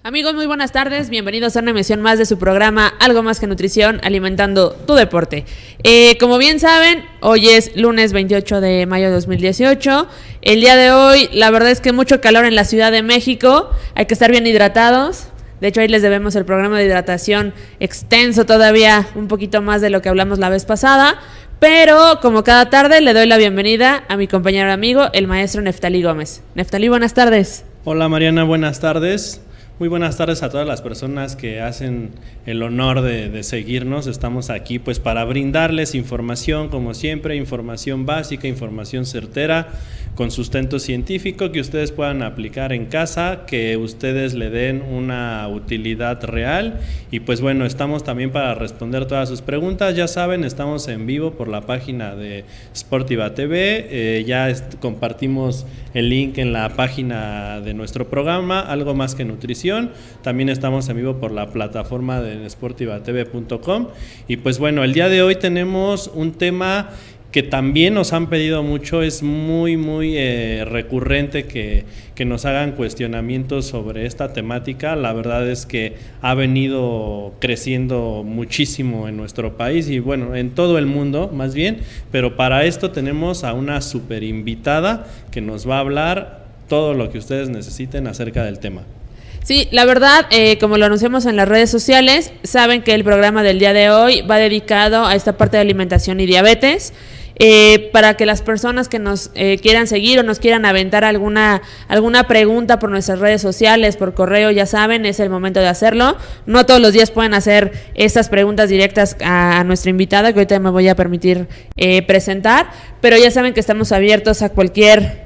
Amigos, muy buenas tardes, bienvenidos a una emisión más de su programa Algo Más que Nutrición, alimentando tu deporte. Como bien saben, hoy es lunes 28 de mayo de 2018. El día de hoy, la verdad es que mucho calor en la Ciudad de México, hay que estar bien hidratados. De hecho, ahí les debemos el programa de hidratación extenso todavía, un poquito más de lo que hablamos la vez pasada. Pero, como cada tarde, le doy la bienvenida a mi compañero amigo, el maestro Neftalí Gómez. Neftalí, buenas tardes. Hola Mariana, buenas tardes. Muy buenas tardes a todas las personas que hacen el honor de seguirnos. Estamos aquí pues para brindarles información, como siempre, información básica, información certera, con sustento científico que ustedes puedan aplicar en casa, que ustedes le den una utilidad real. Y pues bueno, estamos también para responder todas sus preguntas. Ya saben, estamos en vivo por la página de Sportiva TV. Compartimos el link en la página de nuestro programa, Algo Más que Nutrición. También estamos en vivo por la plataforma de sportivatv.com. Y pues bueno, el día de hoy tenemos un tema que también nos han pedido mucho. Es muy recurrente que nos hagan cuestionamientos sobre esta temática. La verdad es que ha venido creciendo muchísimo en nuestro país y bueno, en todo el mundo más bien, pero para esto tenemos a una super invitada que nos va a hablar todo lo que ustedes necesiten acerca del tema. Sí, la verdad, como lo anunciamos en las redes sociales, saben que el programa del día de hoy va dedicado a esta parte de alimentación y diabetes. Para que las personas que nos quieran seguir o nos quieran aventar alguna pregunta por nuestras redes sociales, por correo, ya saben, es el momento de hacerlo. No todos los días pueden hacer estas preguntas directas a nuestra invitada, que ahorita me voy a permitir presentar, pero ya saben que estamos abiertos a cualquier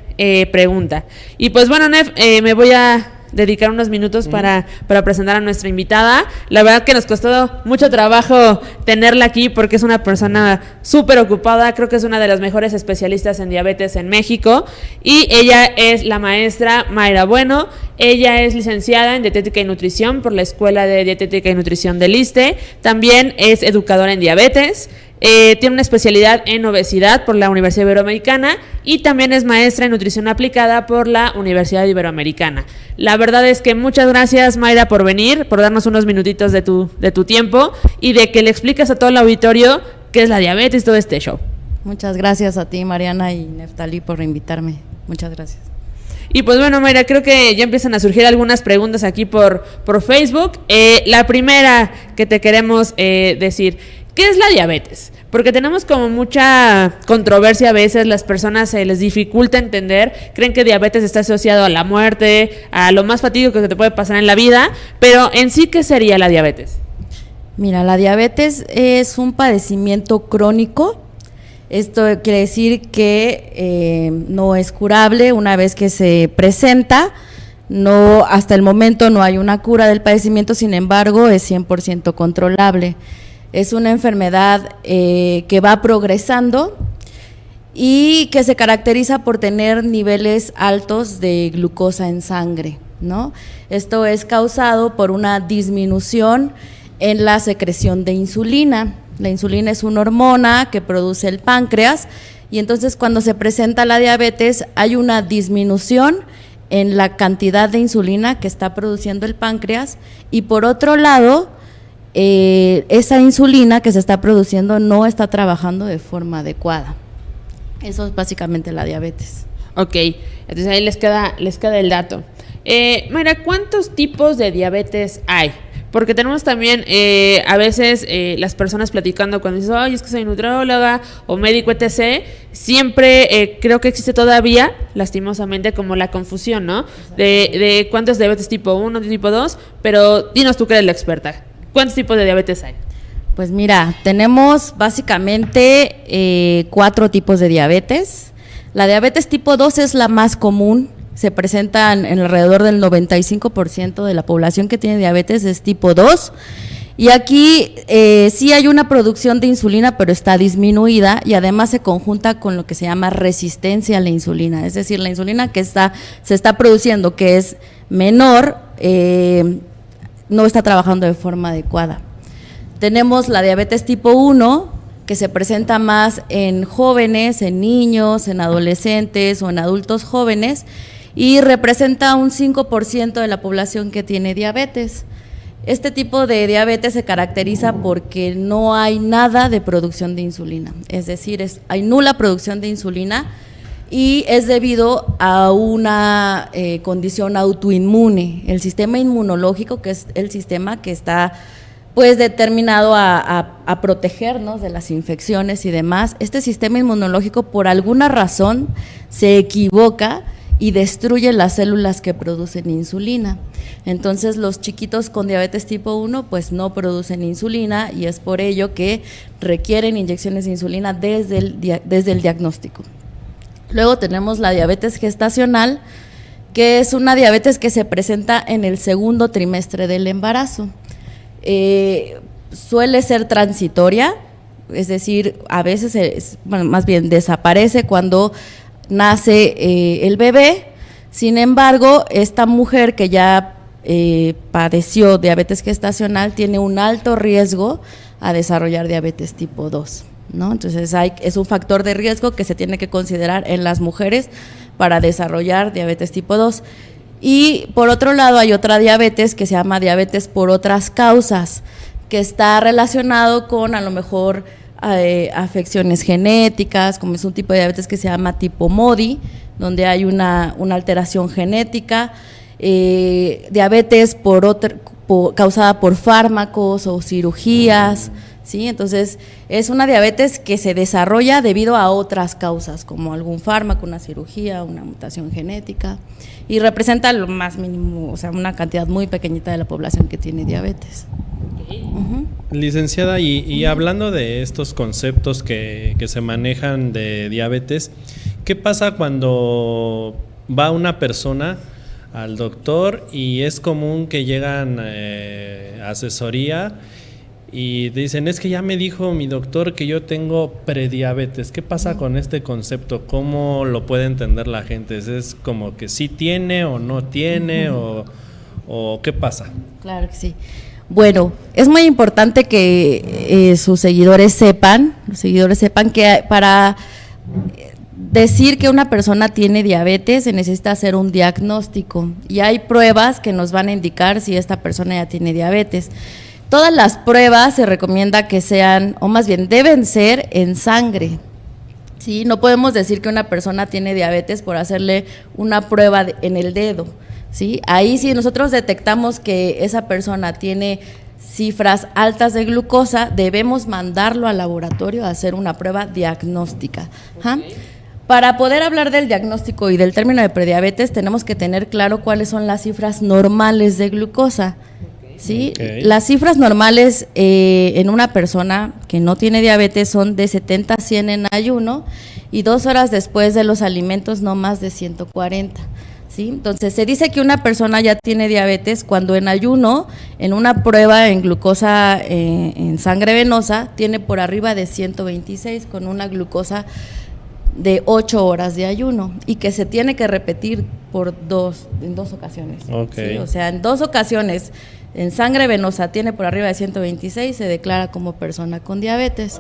pregunta. Y pues bueno, Nef, me voy a dedicar unos minutos para presentar a nuestra invitada. La verdad que nos costó mucho trabajo tenerla aquí porque es una persona súper ocupada. Creo que es una de las mejores especialistas en diabetes en México y ella es la maestra Mayra Bueno. Ella es licenciada en Dietética y Nutrición por la Escuela de Dietética y Nutrición del ISSSTE. También es educadora en diabetes. Tiene una especialidad en obesidad por la Universidad Iberoamericana y también es maestra en nutrición aplicada por la Universidad Iberoamericana. La verdad es que muchas gracias, Mayra, por venir, por darnos unos minutitos de tu tiempo y de que le expliques a todo el auditorio qué es la diabetes y todo este show. Muchas gracias a ti, Mariana y Neftalí, por invitarme. Muchas gracias. Y pues bueno, Mayra, creo que ya empiezan a surgir algunas preguntas aquí por Facebook. La primera que te queremos decir, ¿qué es la diabetes? Porque tenemos como mucha controversia a veces, las personas se les dificulta entender, creen que diabetes está asociado a la muerte, a lo más fatídico que te puede pasar en la vida, pero en sí, ¿qué sería la diabetes? Mira, la diabetes es un padecimiento crónico. Esto quiere decir que no es curable una vez que se presenta. No, hasta el momento no hay una cura del padecimiento, sin embargo, es 100% controlable. Es una enfermedad que va progresando y que se caracteriza por tener niveles altos de glucosa en sangre, ¿no? Esto es causado por una disminución en la secreción de insulina. La insulina es una hormona que produce el páncreas y entonces cuando se presenta la diabetes hay una disminución en la cantidad de insulina que está produciendo el páncreas y por otro lado, esa insulina que se está produciendo no está trabajando de forma adecuada. Eso es básicamente la diabetes. Ok, entonces ahí les queda el dato. Mira, ¿cuántos tipos de diabetes hay? Porque tenemos también a veces las personas platicando cuando dicen, ay, es que soy nutrióloga o médico, etc. Siempre creo que existe todavía, lastimosamente, como la confusión, ¿no? De cuántos diabetes tipo 1, tipo 2, pero dinos tú que eres la experta. ¿Cuántos tipos de diabetes hay? Pues mira, tenemos básicamente 4 tipos de diabetes. La diabetes tipo 2 es la más común, se presenta en alrededor del 95% de la población que tiene diabetes es tipo 2. Y aquí sí hay una producción de insulina, pero está disminuida y además se conjunta con lo que se llama resistencia a la insulina, es decir, la insulina que se está produciendo, que es menor, no está trabajando de forma adecuada. Tenemos la diabetes tipo 1, que se presenta más en jóvenes, en niños, en adolescentes o en adultos jóvenes, y representa un 5% de la población que tiene diabetes. Este tipo de diabetes se caracteriza porque no hay nada de producción de insulina, es decir, hay nula producción de insulina y es debido a una condición autoinmune. El sistema inmunológico, que es el sistema que está pues determinado a protegernos de las infecciones y demás, este sistema inmunológico por alguna razón se equivoca y destruye las células que producen insulina. Entonces los chiquitos con diabetes tipo 1 pues no producen insulina y es por ello que requieren inyecciones de insulina desde el diagnóstico. Luego tenemos la diabetes gestacional, que es una diabetes que se presenta en el segundo trimestre del embarazo. Suele ser transitoria, es decir, a veces, más bien desaparece cuando nace el bebé. Sin embargo, esta mujer que ya padeció diabetes gestacional tiene un alto riesgo a desarrollar diabetes tipo 2, ¿no? Entonces es un factor de riesgo que se tiene que considerar en las mujeres para desarrollar diabetes tipo 2. Y por otro lado hay otra diabetes que se llama diabetes por otras causas, que está relacionado con a lo mejor afecciones genéticas, como es un tipo de diabetes que se llama tipo MODY, donde hay una alteración genética, diabetes causada por fármacos o cirugías, ¿sí? Entonces es una diabetes que se desarrolla debido a otras causas, como algún fármaco, una cirugía, una mutación genética, y representa lo más mínimo, o sea, una cantidad muy pequeñita de la población que tiene diabetes. Licenciada, y hablando de estos conceptos que se manejan de diabetes, ¿qué pasa cuando va una persona al doctor y es común que llegan a asesoría y dicen, es que ya me dijo mi doctor que yo tengo prediabetes? ¿Qué pasa con este concepto? ¿Cómo lo puede entender la gente? ¿Es como que sí tiene o no tiene o qué pasa? Claro que sí. Bueno, es muy importante que sus seguidores sepan que para decir que una persona tiene diabetes se necesita hacer un diagnóstico y hay pruebas que nos van a indicar si esta persona ya tiene diabetes. Todas las pruebas se recomienda que sean, o más bien deben ser en sangre, ¿sí? No podemos decir que una persona tiene diabetes por hacerle una prueba en el dedo, ¿sí? Ahí si nosotros detectamos que esa persona tiene cifras altas de glucosa, debemos mandarlo al laboratorio a hacer una prueba diagnóstica. Okay. Para poder hablar del diagnóstico y del término de prediabetes, tenemos que tener claro cuáles son las cifras normales de glucosa. ¿Sí? Okay. Las cifras normales en una persona que no tiene diabetes son de 70 a 100 en ayuno y 2 horas después de los alimentos no más de 140. ¿Sí? Entonces se dice que una persona ya tiene diabetes cuando en ayuno, en una prueba en glucosa en sangre venosa, tiene por arriba de 126 con una glucosa de 8 horas de ayuno y que se tiene que repetir en dos ocasiones. Okay. ¿Sí? O sea, en 2 ocasiones en sangre venosa tiene por arriba de 126, se declara como persona con diabetes.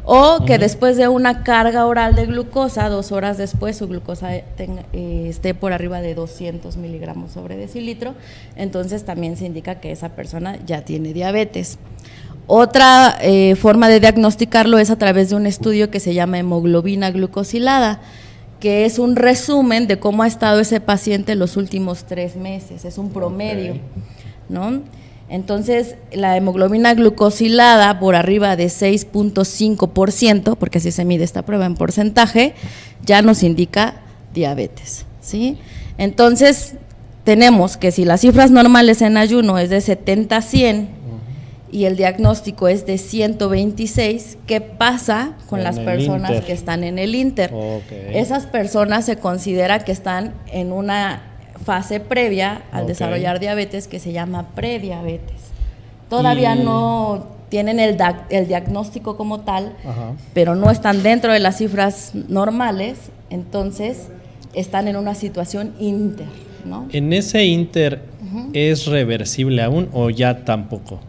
O que después de una carga oral de glucosa, 2 horas después, su glucosa esté por arriba de 200 miligramos sobre decilitro, entonces también se indica que esa persona ya tiene diabetes. Otra forma de diagnosticarlo es a través de un estudio que se llama hemoglobina glucosilada, que es un resumen de cómo ha estado ese paciente los últimos 3 meses, es un promedio, okay, ¿no? Entonces, la hemoglobina glucosilada por arriba de 6.5%, porque así se mide esta prueba en porcentaje, ya nos indica diabetes, ¿sí? Entonces, tenemos que si las cifras normales en ayuno es de 70 a 100 y el diagnóstico es de 126, ¿qué pasa con las personas que están en el Inter? Okay. Esas personas se considera que están en una fase previa al desarrollar diabetes que se llama prediabetes. Todavía no tienen el diagnóstico como tal, pero no están dentro de las cifras normales, entonces están en una situación inter, ¿no? ¿En ese inter es reversible aún o ya tampoco?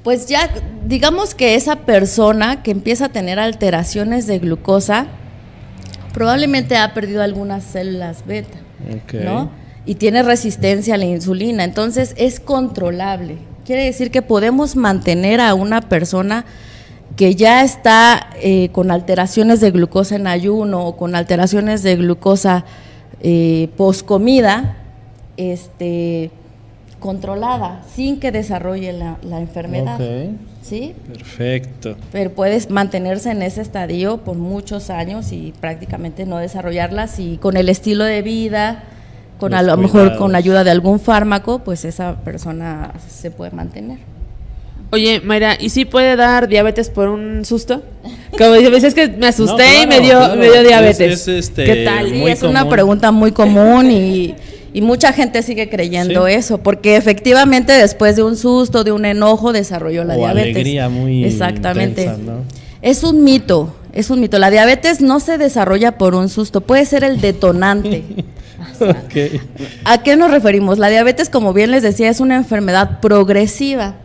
Pues ya, digamos que esa persona que empieza a tener alteraciones de glucosa probablemente ha perdido algunas células beta, Okay. ¿no? Y tiene resistencia a la insulina, entonces es controlable. Quiere decir que podemos mantener a una persona que ya está con alteraciones de glucosa en ayuno o con alteraciones de glucosa post comida, controlada, sin que desarrolle la enfermedad. Okay. ¿Sí? Perfecto. Pero puedes mantenerse en ese estadio por muchos años y prácticamente no desarrollarlas, y con el estilo de vida, con a lo mejor con ayuda de algún fármaco, pues esa persona se puede mantener. Oye, Mayra, ¿y si puede dar diabetes por un susto? Como dices, que me asusté, No, claro, y me dio diabetes. ¿Qué tal? Sí, es una común. pregunta muy común y mucha gente sigue creyendo eso, porque efectivamente después de un susto, de un enojo, desarrolló la diabetes. Alegría muy exactamente. intensa, ¿no? Es un mito. La diabetes no se desarrolla por un susto, puede ser el detonante. Okay. ¿A qué nos referimos? La diabetes, como bien les decía, es una enfermedad progresiva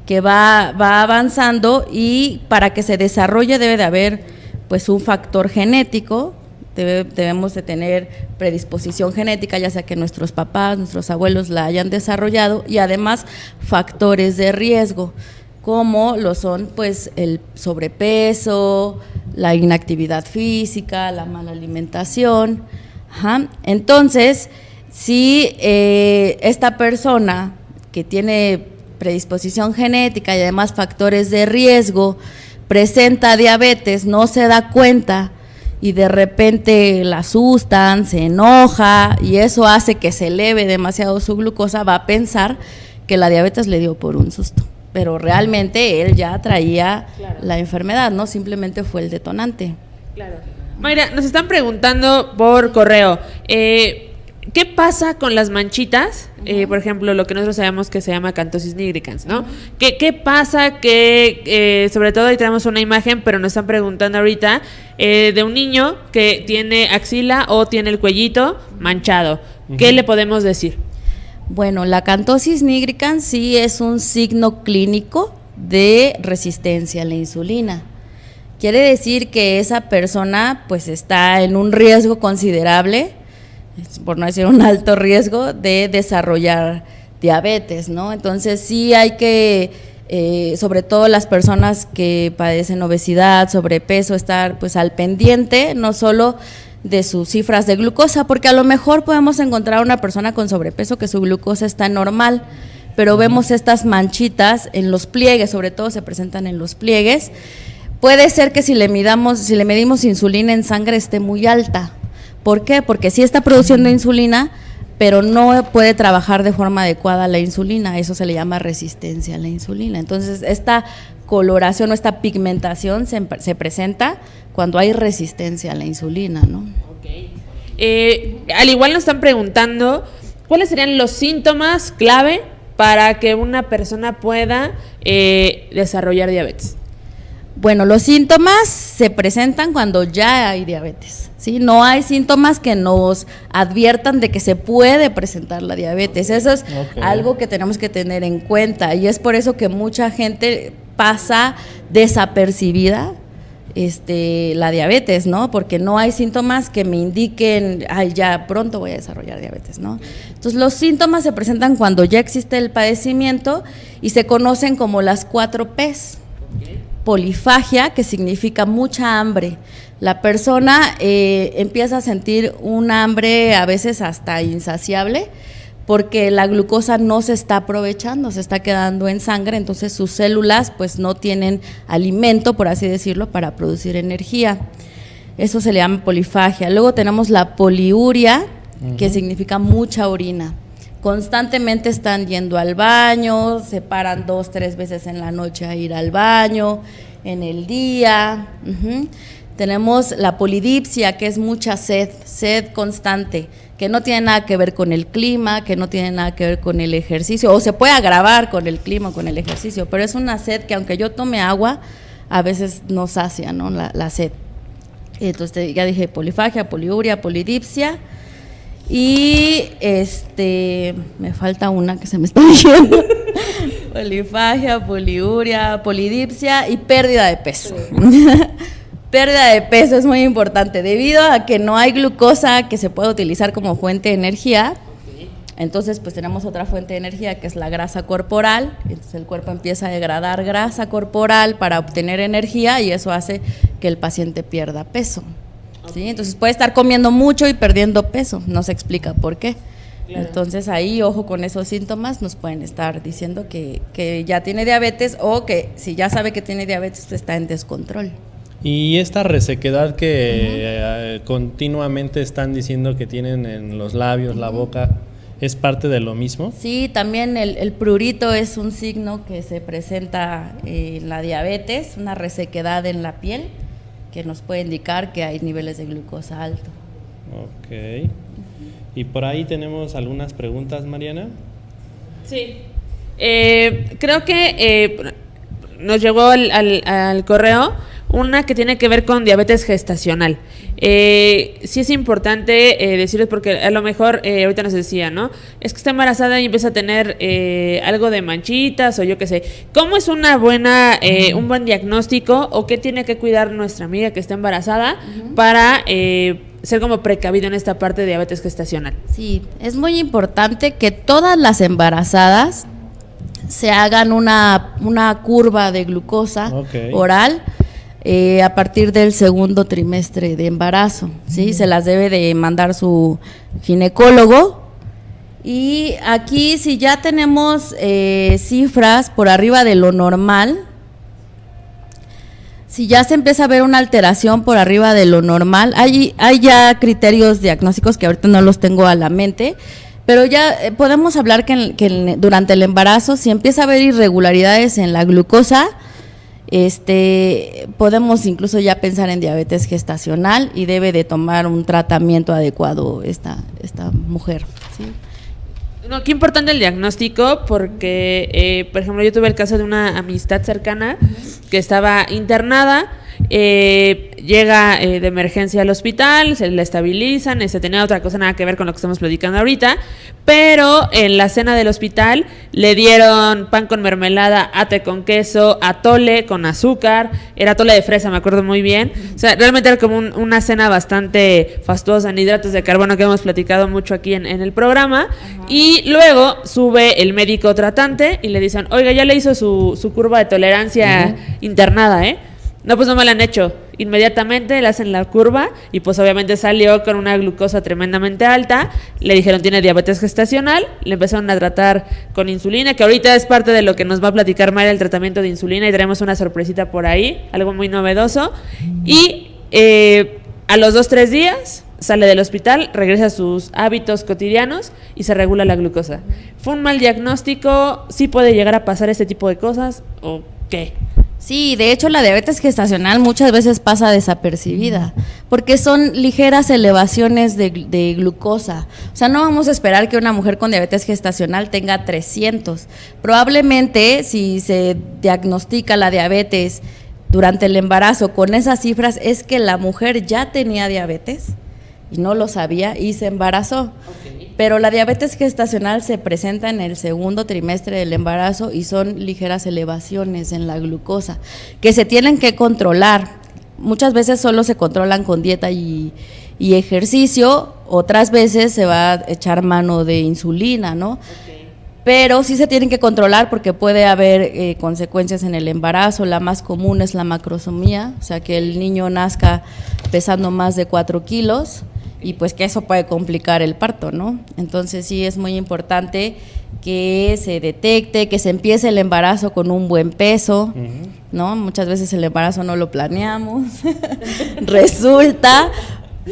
que va avanzando, y para que se desarrolle debe de haber pues un factor genético. Debemos de tener predisposición genética, ya sea que nuestros papás, nuestros abuelos la hayan desarrollado, y además factores de riesgo, como lo son pues el sobrepeso, la inactividad física, la mala alimentación. Ajá. Entonces, si esta persona que tiene predisposición genética y además factores de riesgo presenta diabetes, no se da cuenta, y de repente la asustan, se enoja, y eso hace que se eleve demasiado su glucosa, va a pensar que la diabetes le dio por un susto, pero realmente él ya traía la enfermedad, no simplemente fue el detonante. Claro. Mayra, nos están preguntando por correo, ¿qué pasa con las manchitas? Por ejemplo, lo que nosotros sabemos que se llama acantosis nigricans, ¿no? ¿Qué pasa? Que sobre todo ahí tenemos una imagen, pero nos están preguntando ahorita de un niño que tiene axila o tiene el cuellito manchado. ¿Qué le podemos decir? Bueno, la acantosis nigricans sí es un signo clínico de resistencia a la insulina. Quiere decir que esa persona pues está en un riesgo considerable, por no decir un alto riesgo, de desarrollar diabetes, ¿no? Entonces sí hay que, sobre todo las personas que padecen obesidad, sobrepeso, estar pues al pendiente, no solo de sus cifras de glucosa, porque a lo mejor podemos encontrar una persona con sobrepeso que su glucosa está normal, pero vemos estas manchitas en los pliegues, sobre todo se presentan en los pliegues. Puede ser que si le medimos insulina en sangre esté muy alta. ¿Por qué? Porque sí está produciendo insulina, pero no puede trabajar de forma adecuada la insulina. Eso se le llama resistencia a la insulina. Entonces, esta coloración o esta pigmentación se presenta cuando hay resistencia a la insulina, ¿no? Okay. Al igual nos están preguntando, ¿cuáles serían los síntomas clave para que una persona pueda desarrollar diabetes? Bueno, los síntomas se presentan cuando ya hay diabetes, ¿sí? No hay síntomas que nos adviertan de que se puede presentar la diabetes. Eso es algo que tenemos que tener en cuenta, y es por eso que mucha gente pasa desapercibida la diabetes, ¿no? Porque no hay síntomas que me indiquen, ay, ya pronto voy a desarrollar diabetes, ¿no? Entonces, los síntomas se presentan cuando ya existe el padecimiento y se conocen como las 4 P's. Polifagia, que significa mucha hambre. La persona empieza a sentir un hambre a veces hasta insaciable, porque la glucosa no se está aprovechando, se está quedando en sangre, entonces sus células pues no tienen alimento, por así decirlo, para producir energía. Eso se le llama polifagia. Luego tenemos la poliuria, que significa mucha orina. Constantemente están yendo al baño, se paran 2-3 veces en la noche a ir al baño, en el día. Tenemos la polidipsia, que es mucha sed constante, que no tiene nada que ver con el clima, que no tiene nada que ver con el ejercicio, o se puede agravar con el clima o con el ejercicio, pero es una sed que aunque yo tome agua, a veces no sacia, ¿no? la sed. Entonces ya dije polifagia, poliuria, polidipsia. Y me falta una que se me está yendo. Polifagia, poliuria, polidipsia y pérdida de peso. Pérdida de peso es muy importante, debido a que no hay glucosa que se pueda utilizar como fuente de energía. Entonces, pues tenemos otra fuente de energía que es la grasa corporal. Entonces el cuerpo empieza a degradar grasa corporal para obtener energía y eso hace que el paciente pierda peso. ¿Sí? Entonces puede estar comiendo mucho y perdiendo peso, no se explica por qué. Claro. Entonces ahí, ojo con esos síntomas, nos pueden estar diciendo que ya tiene diabetes o que si ya sabe que tiene diabetes está en descontrol. Y esta resequedad que continuamente están diciendo que tienen en los labios, la boca, ¿es parte de lo mismo? Sí, también el prurito es un signo que se presenta en la diabetes, una resequedad en la piel que nos puede indicar que hay niveles de glucosa alto. Ok. Y por ahí tenemos algunas preguntas, Mariana. Sí. Creo que nos llegó al correo una que tiene que ver con diabetes gestacional. Sí es importante decirles porque a lo mejor ahorita nos decía, ¿no? Es que está embarazada y empieza a tener algo de manchitas o yo qué sé. ¿Cómo es un buen diagnóstico o qué tiene que cuidar nuestra amiga que está embarazada para ser como precavido en esta parte de diabetes gestacional? Sí, es muy importante que todas las embarazadas se hagan una curva de glucosa oral a partir del segundo trimestre de embarazo, ¿sí? Se las debe de mandar su ginecólogo. Y aquí si ya tenemos cifras por arriba de lo normal, si ya se empieza a ver una alteración por arriba de lo normal, hay ya criterios diagnósticos que ahorita no los tengo a la mente, pero ya podemos hablar que durante el embarazo, si empieza a haber irregularidades en la glucosa, podemos incluso ya pensar en diabetes gestacional y debe de tomar un tratamiento adecuado esta mujer, ¿sí? No, qué importante el diagnóstico porque, por ejemplo, yo tuve el caso de una amistad cercana que estaba internada, llega de emergencia al hospital, se la estabilizan, tenía otra cosa nada que ver con lo que estamos platicando ahorita, pero en la cena del hospital le dieron pan con mermelada, ate con queso, atole con azúcar, era atole de fresa, me acuerdo muy bien, o sea, realmente era como una cena bastante fastuosa en hidratos de carbono que hemos platicado mucho aquí en el programa. Y luego sube el médico tratante y le dicen, oiga, ya le hizo su curva de tolerancia internada, No, pues no me la han hecho. Inmediatamente le hacen la curva y pues obviamente salió con una glucosa tremendamente alta. Le dijeron tiene diabetes gestacional, le empezaron a tratar con insulina, que ahorita es parte de lo que nos va a platicar Mayra, el tratamiento de insulina, y traemos una sorpresita por ahí, algo muy novedoso. Y a los 2-3 días sale del hospital, regresa a sus hábitos cotidianos y se regula la glucosa. ¿Fue un mal diagnóstico? ¿Sí puede llegar a pasar este tipo de cosas o qué? Sí, de hecho la diabetes gestacional muchas veces pasa desapercibida, porque son ligeras elevaciones de glucosa. O sea, no vamos a esperar que una mujer con diabetes gestacional tenga 300. Probablemente si se diagnostica la diabetes durante el embarazo con esas cifras es que la mujer ya tenía diabetes y no lo sabía y se embarazó. Pero la diabetes gestacional se presenta en el segundo trimestre del embarazo y son ligeras elevaciones en la glucosa que se tienen que controlar. Muchas veces solo se controlan con dieta y ejercicio, otras veces se va a echar mano de insulina, ¿no? Pero sí se tienen que controlar porque puede haber consecuencias en el embarazo. La más común es la macrosomía, o sea que el niño nazca pesando más de 4 kilos y pues que eso puede complicar el parto, ¿no? Entonces sí es muy importante que se detecte, que se empiece el embarazo con un buen peso, ¿no? Muchas veces el embarazo no lo planeamos, resulta,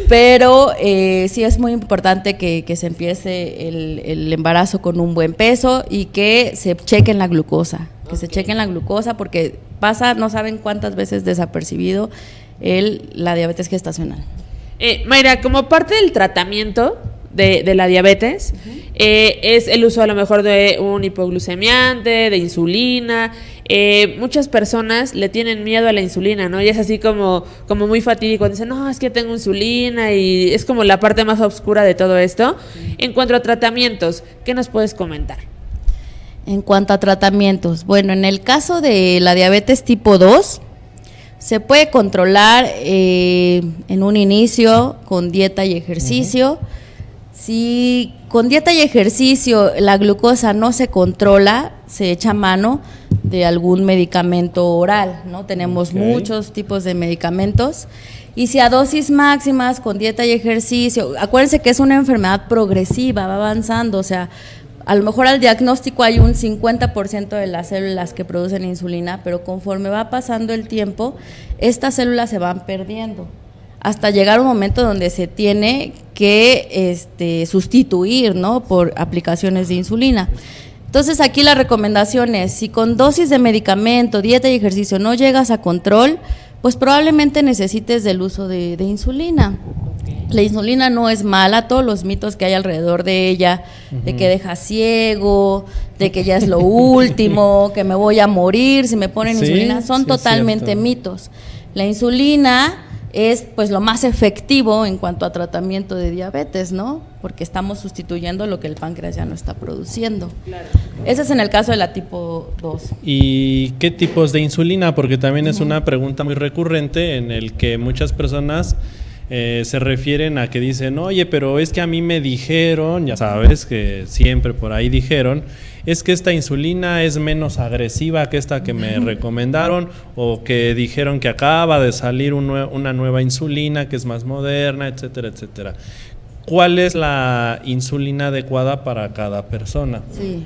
pero sí es muy importante que se empiece el embarazo con un buen peso y que se chequen la glucosa, se chequen la glucosa porque pasa, no saben cuántas veces desapercibido la diabetes gestacional. Mayra, como parte del tratamiento de la diabetes, es el uso a lo mejor de un hipoglucemiante, de insulina. Muchas personas le tienen miedo a la insulina, ¿no? Y es así como muy fatídico. Dicen, no, es que tengo insulina y es como la parte más oscura de todo esto. En cuanto a tratamientos, ¿qué nos puedes comentar? En cuanto a tratamientos, bueno, en el caso de la diabetes tipo 2, Se puede controlar en un inicio con dieta y ejercicio. Si con dieta y ejercicio la glucosa no se controla, se echa mano de algún medicamento oral, ¿no? Tenemos muchos tipos de medicamentos. Y si a dosis máximas con dieta y ejercicio, acuérdense que es una enfermedad progresiva, va avanzando, o sea, a lo mejor al diagnóstico hay un 50% de las células que producen insulina, pero conforme va pasando el tiempo, estas células se van perdiendo, hasta llegar a un momento donde se tiene que sustituir, ¿no?, por aplicaciones de insulina. Entonces aquí la recomendación es, si con dosis de medicamento, dieta y ejercicio no llegas a control, pues probablemente necesites del uso de insulina. La insulina no es mala, todos los mitos que hay alrededor de ella, de que deja ciego, de que ya es lo último, que me voy a morir si me ponen insulina, son totalmente mitos. La insulina es pues lo más efectivo en cuanto a tratamiento de diabetes, ¿no? Porque estamos sustituyendo lo que el páncreas ya no está produciendo. Claro. Ese es en el caso de la tipo 2. ¿Y qué tipos de insulina? Porque también es una pregunta muy recurrente en el que muchas personas se refieren a que dicen, oye, pero es que a mí me dijeron, ya sabes que siempre por ahí dijeron, es que esta insulina es menos agresiva que esta que me recomendaron, o que dijeron que acaba de salir una nueva insulina que es más moderna, etcétera, etcétera. ¿Cuál es la insulina adecuada para cada persona? Sí.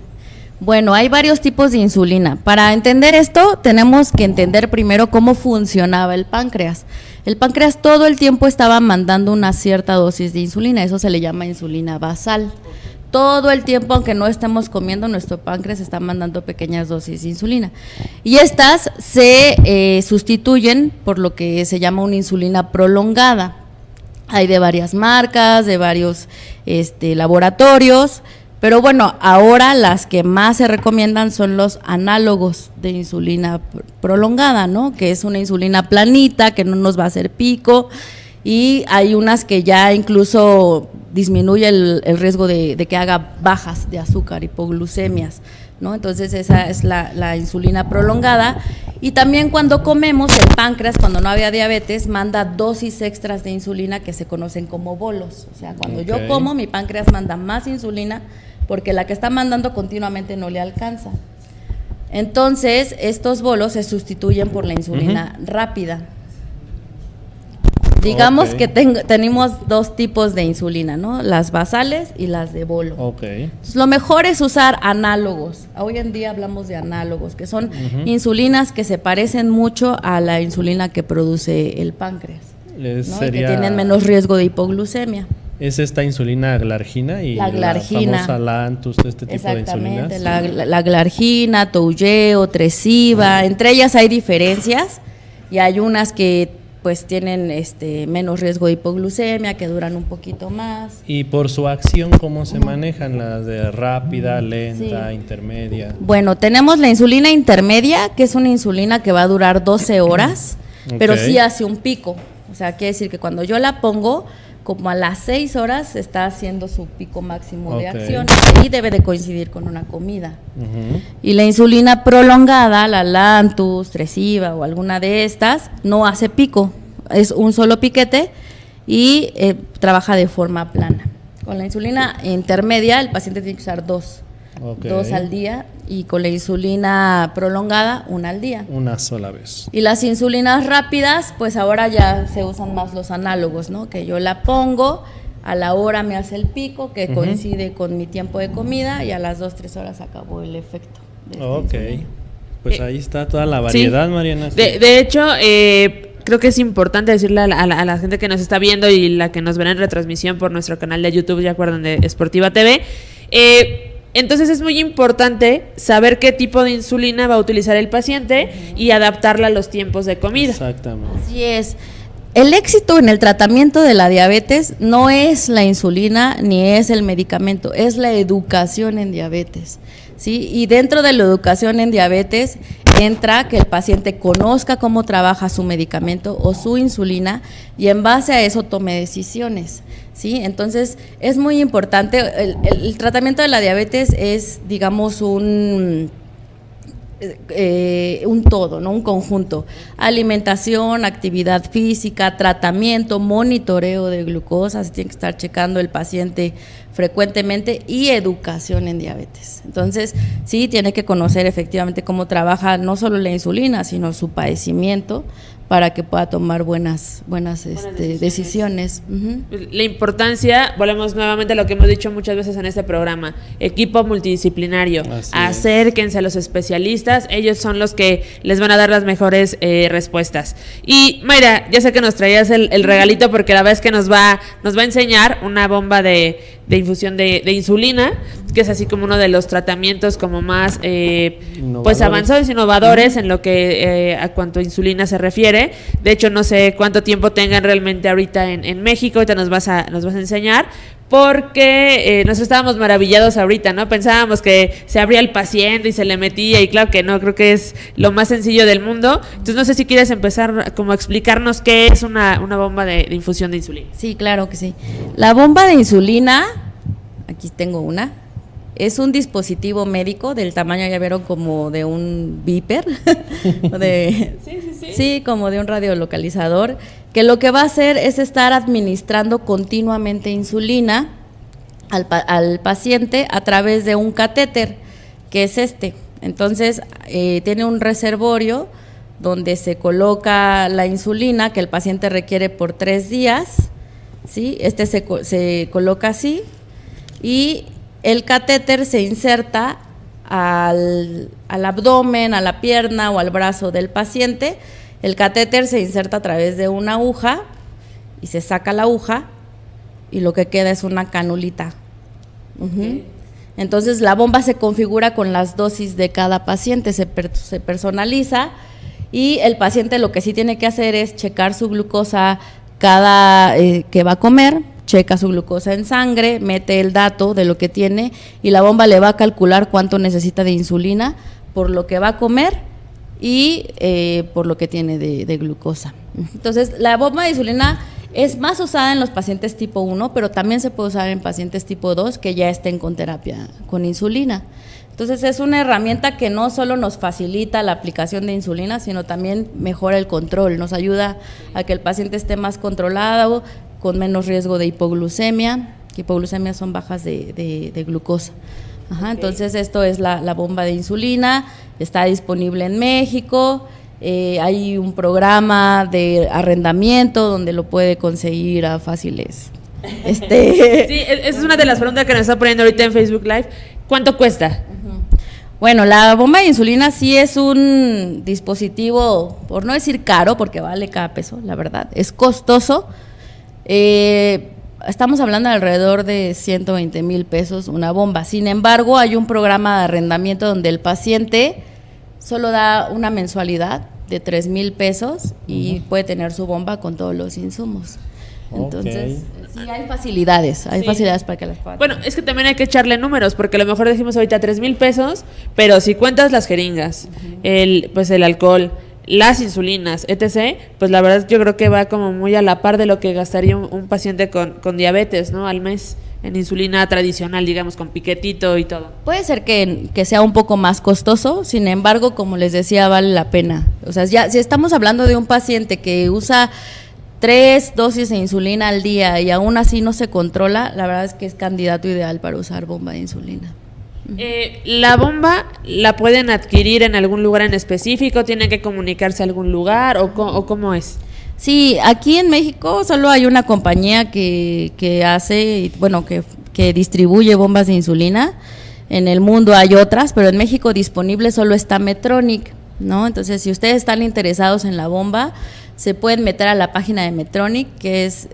Bueno, hay varios tipos de insulina. Para entender esto, tenemos que entender primero cómo funcionaba el páncreas. El páncreas todo el tiempo estaba mandando una cierta dosis de insulina, eso se le llama insulina basal. Todo el tiempo, aunque no estemos comiendo, nuestro páncreas está mandando pequeñas dosis de insulina. Y estas se sustituyen por lo que se llama una insulina prolongada. Hay de varias marcas, de varios laboratorios, pero bueno, ahora las que más se recomiendan son los análogos de insulina prolongada, ¿no? Que es una insulina planita, que no nos va a hacer pico, y hay unas que ya incluso disminuye el riesgo de que haga bajas de azúcar, hipoglucemias, ¿no? Entonces esa es la insulina prolongada. Y también cuando comemos, el páncreas, cuando no había diabetes, manda dosis extras de insulina que se conocen como bolos. O sea, cuando yo como, mi páncreas manda más insulina porque la que está mandando continuamente no le alcanza. Entonces, estos bolos se sustituyen por la insulina rápida. Digamos que tenemos dos tipos de insulina, ¿no? Las basales y las de bolo. Entonces, lo mejor es usar análogos. Hoy en día hablamos de análogos, que son insulinas que se parecen mucho a la insulina que produce el páncreas, ¿no? Y que tienen menos riesgo de hipoglucemia. ¿Es esta insulina glargina y la glargina, la famosa Lantus, este tipo de insulinas? Exactamente, la glargina, Toujeo, Tresiba, entre ellas hay diferencias y hay unas que pues tienen menos riesgo de hipoglucemia, que duran un poquito más. ¿Y por su acción cómo se manejan las de rápida, lenta, intermedia? Bueno, tenemos la insulina intermedia, que es una insulina que va a durar 12 horas, pero sí hace un pico. O sea, quiere decir que cuando yo la pongo, como a las 6 horas está haciendo su pico máximo de acción, y debe de coincidir con una comida. Y la insulina prolongada, la Lantus, Tresiba o alguna de estas, no hace pico, es un solo piquete y trabaja de forma plana. Con la insulina intermedia el paciente tiene que usar dos al día, y con la insulina prolongada una al día. Una sola vez. Y las insulinas rápidas, pues ahora ya se usan más los análogos, ¿no? Que yo la pongo, a la hora me hace el pico, que coincide con mi tiempo de comida, y a las 2-3 horas acabó el efecto. Pues ahí está toda la variedad, sí. Mariana. De hecho, creo que es importante decirle a la gente que nos está viendo y la que nos verá en retransmisión por nuestro canal de YouTube, ya acuerdan, de Sportiva TV, entonces es muy importante saber qué tipo de insulina va a utilizar el paciente y adaptarla a los tiempos de comida. Exactamente. Así es. El éxito en el tratamiento de la diabetes no es la insulina ni es el medicamento, es la educación en diabetes, ¿sí? Y dentro de la educación en diabetes entra que el paciente conozca cómo trabaja su medicamento o su insulina y en base a eso tome decisiones, ¿sí? Entonces es muy importante, el tratamiento de la diabetes es, digamos, un todo, ¿no? Un conjunto: alimentación, actividad física, tratamiento, monitoreo de glucosa, se tiene que estar checando el paciente frecuentemente, y educación en diabetes. Entonces, sí tiene que conocer efectivamente cómo trabaja no solo la insulina, sino su padecimiento, para que pueda tomar buenas decisiones. Uh-huh. La importancia, volvemos nuevamente a lo que hemos dicho muchas veces en este programa: equipo multidisciplinario. Acérquense a los especialistas, ellos son los que les van a dar las mejores respuestas. Y Mayra, ya sé que nos traías el regalito, porque la verdad es que nos va a enseñar una bomba de infusión de insulina, que es así como uno de los tratamientos como más pues avanzados, innovadores en lo que a cuanto a insulina se refiere. De hecho, no sé cuánto tiempo tengan realmente ahorita en México. Ahorita nos vas a enseñar, porque nosotros estábamos maravillados ahorita, ¿no? Pensábamos que se abría el paciente y se le metía, y claro que no, creo que es lo más sencillo del mundo. Entonces, no sé si quieres empezar como a explicarnos qué es una bomba de infusión de insulina. Sí, claro que sí. La bomba de insulina, aquí tengo una, es un dispositivo médico del tamaño, ya vieron, como de un beeper, sí, como de un radiolocalizador, que lo que va a hacer es estar administrando continuamente insulina al paciente a través de un catéter, que es este. Entonces, tiene un reservorio donde se coloca la insulina que el paciente requiere por 3 días, ¿sí? Se coloca así, y el catéter se inserta al abdomen, a la pierna o al brazo del paciente. El catéter se inserta a través de una aguja y se saca la aguja, y lo que queda es una canulita. Uh-huh. Entonces, la bomba se configura con las dosis de cada paciente, se personaliza, y el paciente lo que sí tiene que hacer es checar su glucosa cada que va a comer. Checa su glucosa en sangre, mete el dato de lo que tiene, y la bomba le va a calcular cuánto necesita de insulina por lo que va a comer y por lo que tiene de glucosa. Entonces, la bomba de insulina es más usada en los pacientes tipo 1, pero también se puede usar en pacientes tipo 2 que ya estén con terapia con insulina. Entonces, es una herramienta que no solo nos facilita la aplicación de insulina, sino también mejora el control, nos ayuda a que el paciente esté más controlado, con menos riesgo de hipoglucemia, que hipoglucemia son bajas de glucosa. Ajá, okay. Entonces, esto es la bomba de insulina, está disponible en México, hay un programa de arrendamiento donde lo puede conseguir a fáciles. Sí, esa es una de las preguntas que nos está poniendo ahorita en Facebook Live. ¿Cuánto cuesta? Bueno, la bomba de insulina sí es un dispositivo, por no decir caro, porque vale cada peso, la verdad, es costoso. Estamos hablando de alrededor de 120,000 pesos una bomba. Sin embargo, hay un programa de arrendamiento donde el paciente solo da una mensualidad de 3,000 pesos y puede tener su bomba con todos los insumos. Entonces, sí, hay facilidades para que las puedan. Bueno, es que también hay que echarle números, porque a lo mejor decimos ahorita 3,000 pesos, pero si cuentas las jeringas, el alcohol, las insulinas, etc., pues la verdad yo creo que va como muy a la par de lo que gastaría un paciente con diabetes, ¿no? Al mes, en insulina tradicional, digamos, con piquetito y todo. Puede ser que sea un poco más costoso, sin embargo, como les decía, vale la pena. O sea, ya si estamos hablando de un paciente que usa 3 dosis de insulina al día y aún así no se controla, la verdad es que es candidato ideal para usar bomba de insulina. ¿La bomba la pueden adquirir en algún lugar en específico? ¿Tienen que comunicarse a algún lugar o cómo es? Sí, aquí en México solo hay una compañía que hace, bueno, que distribuye bombas de insulina. En el mundo hay otras, pero en México disponible solo está Medtronic, ¿no? Entonces, si ustedes están interesados en la bomba, se pueden meter a la página de Medtronic, que es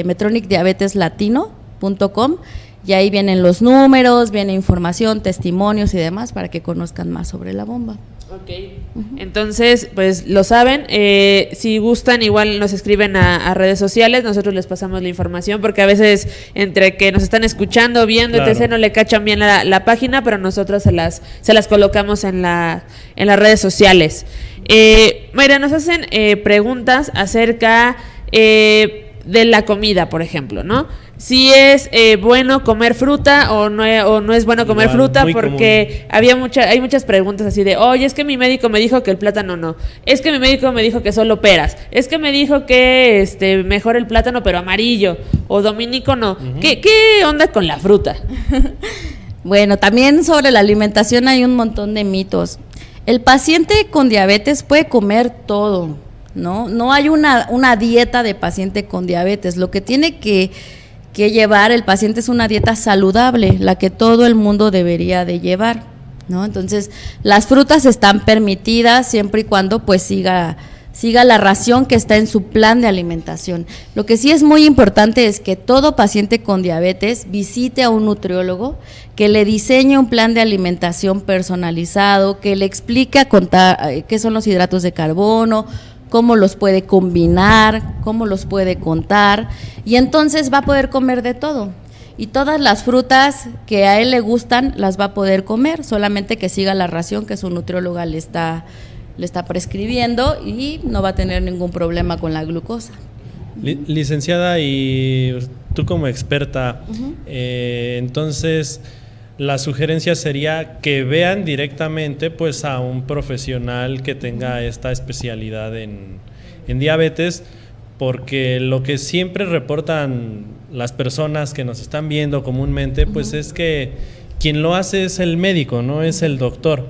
medtronicdiabeteslatino.com, y ahí vienen los números, viene información, testimonios y demás para que conozcan más sobre la bomba. Ok, entonces pues lo saben, si gustan igual nos escriben a redes sociales, nosotros les pasamos la información, porque a veces entre que nos están escuchando, viendo, claro, etc., no le cachan bien la página, pero nosotros se las colocamos en las redes sociales. Mayra, nos hacen preguntas acerca de la comida, por ejemplo, ¿no? si es bueno comer fruta o no es bueno comer fruta, porque hay muchas preguntas así de, oye, es que mi médico me dijo que el plátano no, es que mi médico me dijo que solo peras, es que me dijo que mejor el plátano pero amarillo, o dominico no. ¿Qué onda con la fruta? Bueno, también sobre la alimentación hay un montón de mitos. El paciente con diabetes puede comer todo, ¿no? No hay una dieta de paciente con diabetes. Lo que tiene que llevar el paciente es una dieta saludable, la que todo el mundo debería de llevar, ¿no? Entonces, las frutas están permitidas siempre y cuando pues siga la ración que está en su plan de alimentación. Lo que sí es muy importante es que todo paciente con diabetes visite a un nutriólogo, que le diseñe un plan de alimentación personalizado, que le explique a contar qué son los hidratos de carbono, cómo los puede combinar, cómo los puede contar, y entonces va a poder comer de todo. Y todas las frutas que a él le gustan las va a poder comer, solamente que siga la ración que su nutrióloga le está prescribiendo y no va a tener ningún problema con la glucosa. Licenciada, y tú como experta, entonces la sugerencia sería que vean directamente pues a un profesional que tenga esta especialidad en diabetes, porque lo que siempre reportan las personas que nos están viendo comúnmente pues es que quien lo hace es el médico, no es el doctor.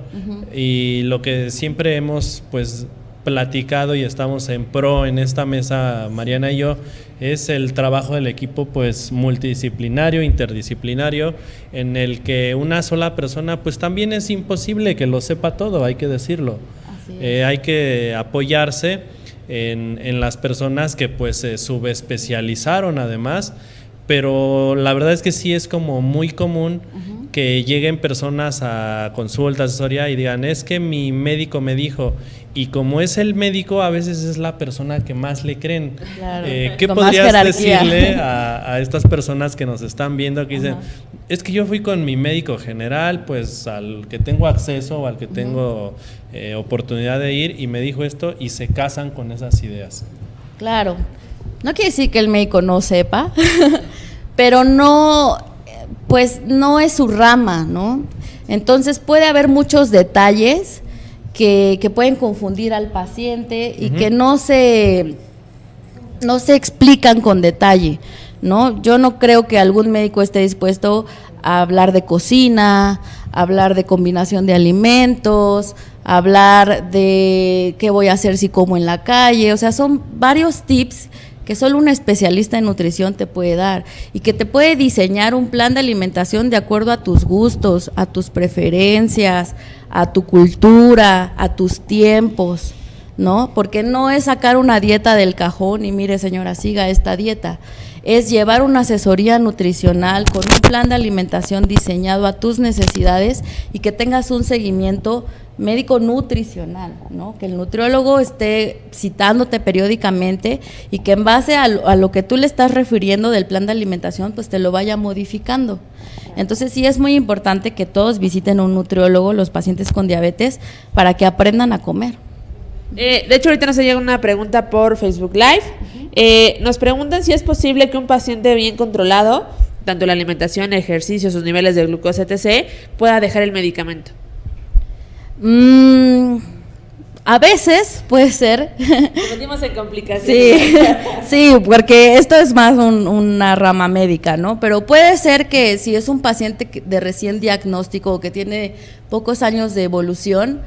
Y lo que siempre hemos pues platicado y estamos en pro en esta mesa, Mariana y yo, es el trabajo del equipo pues multidisciplinario, interdisciplinario, en el que una sola persona pues también es imposible que lo sepa todo, hay que decirlo. Hay que apoyarse en las personas que pues se subespecializaron además, pero la verdad es que sí es como muy común que lleguen personas a consulta, asesoría y digan, es que mi médico me dijo, y como es el médico, a veces es la persona que más le creen. Claro, ¿Qué podrías decirle a estas personas que nos están viendo que dicen, es que yo fui con mi médico general, pues al que tengo acceso o al que tengo oportunidad de ir, y me dijo esto, y se casan con esas ideas? Claro, no quiere decir que el médico no sepa, pero no, pues no es su rama, ¿no? Entonces puede haber muchos detalles que pueden confundir al paciente y que no se explican con detalle, ¿no? Yo no creo que algún médico esté dispuesto a hablar de cocina, a hablar de combinación de alimentos, a hablar de qué voy a hacer si como en la calle, o sea, son varios tips que solo un especialista en nutrición te puede dar y que te puede diseñar un plan de alimentación de acuerdo a tus gustos, a tus preferencias, a tu cultura, a tus tiempos, ¿no? Porque no es sacar una dieta del cajón y mire señora, siga esta dieta. Es llevar una asesoría nutricional con un plan de alimentación diseñado a tus necesidades y que tengas un seguimiento médico nutricional, ¿no? Que el nutriólogo esté citándote periódicamente y que en base a lo que tú le estás refiriendo del plan de alimentación, pues te lo vaya modificando. Entonces sí es muy importante que todos visiten a un nutriólogo, los pacientes con diabetes, para que aprendan a comer. De hecho, ahorita nos llega una pregunta por Facebook Live. Nos preguntan si es posible que un paciente bien controlado, tanto la alimentación, ejercicio, sus niveles de glucosa, etc., pueda dejar el medicamento. A veces puede ser. Nos metimos en complicaciones. Sí, porque esto es más una rama médica, ¿no? Pero puede ser que si es un paciente de recién diagnóstico o que tiene pocos años de evolución,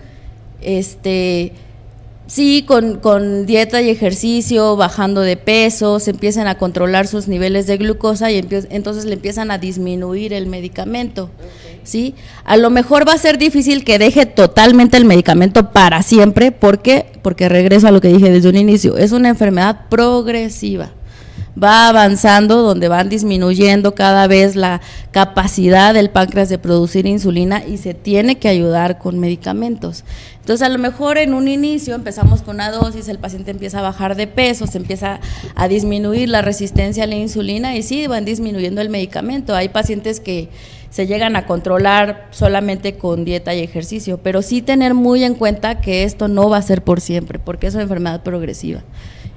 sí, con dieta y ejercicio, bajando de peso, se empiezan a controlar sus niveles de glucosa y entonces le empiezan a disminuir el medicamento, ¿sí? A lo mejor va a ser difícil que deje totalmente el medicamento para siempre, porque regreso a lo que dije desde un inicio, es una enfermedad progresiva. Va avanzando donde van disminuyendo cada vez la capacidad del páncreas de producir insulina y se tiene que ayudar con medicamentos. Entonces a lo mejor en un inicio empezamos con una dosis, el paciente empieza a bajar de peso, se empieza a disminuir la resistencia a la insulina y sí, van disminuyendo el medicamento. Hay pacientes que se llegan a controlar solamente con dieta y ejercicio, pero sí tener muy en cuenta que esto no va a ser por siempre, porque es una enfermedad progresiva.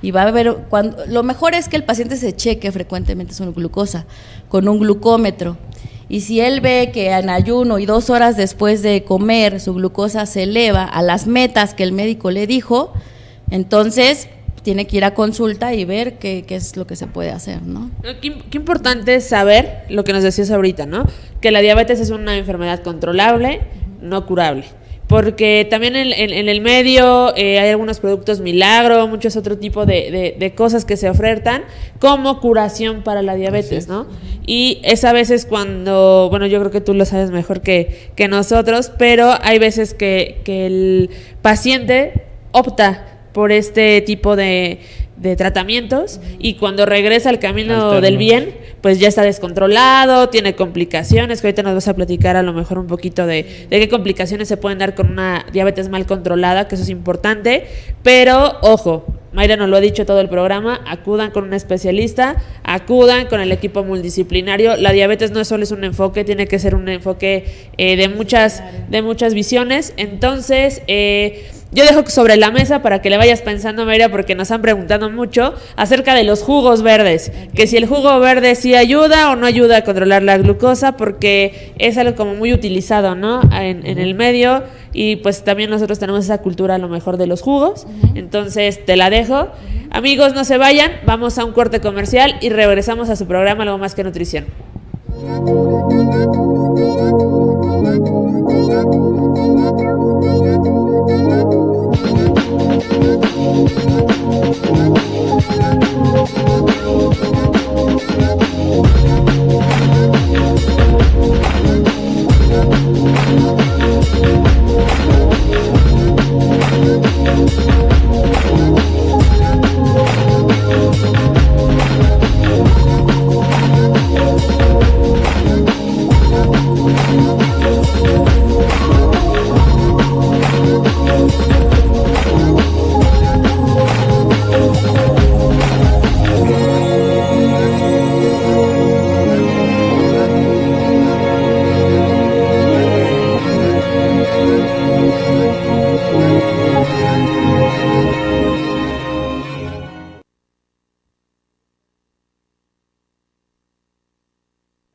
y va a ver, lo mejor es que el paciente se cheque frecuentemente su glucosa con un glucómetro. Y si él ve que en ayuno y 2 horas después de comer su glucosa se eleva a las metas que el médico le dijo, entonces tiene que ir a consulta y ver qué es lo que se puede hacer, ¿no? Qué importante es saber lo que nos decías ahorita, ¿no? Que la diabetes es una enfermedad controlable, no curable. Porque también en el medio hay algunos productos milagro, muchos otro tipo de cosas que se ofertan como curación para la diabetes, ¿no? Y es a veces cuando, bueno, yo creo que tú lo sabes mejor que nosotros, pero hay veces que el paciente opta por este tipo de tratamientos y cuando regresa al camino del bien, pues ya está descontrolado, tiene complicaciones, que ahorita nos vas a platicar a lo mejor un poquito de qué complicaciones se pueden dar con una diabetes mal controlada, que eso es importante, pero ojo, Mayra nos lo ha dicho todo el programa, acudan con un especialista, acudan con el equipo multidisciplinario. La diabetes no solo es un enfoque, tiene que ser un enfoque de muchas visiones. Entonces, yo dejo sobre la mesa para que le vayas pensando, Mayra, porque nos han preguntado mucho acerca de los jugos verdes, que si el jugo verde sí ayuda o no ayuda a controlar la glucosa, porque es algo como muy utilizado, ¿no? En el medio, y pues también nosotros tenemos esa cultura a lo mejor de los jugos. Entonces te la dejo. Amigos, no se vayan, vamos a un corte comercial y regresamos a su programa Algo Más que Nutrición.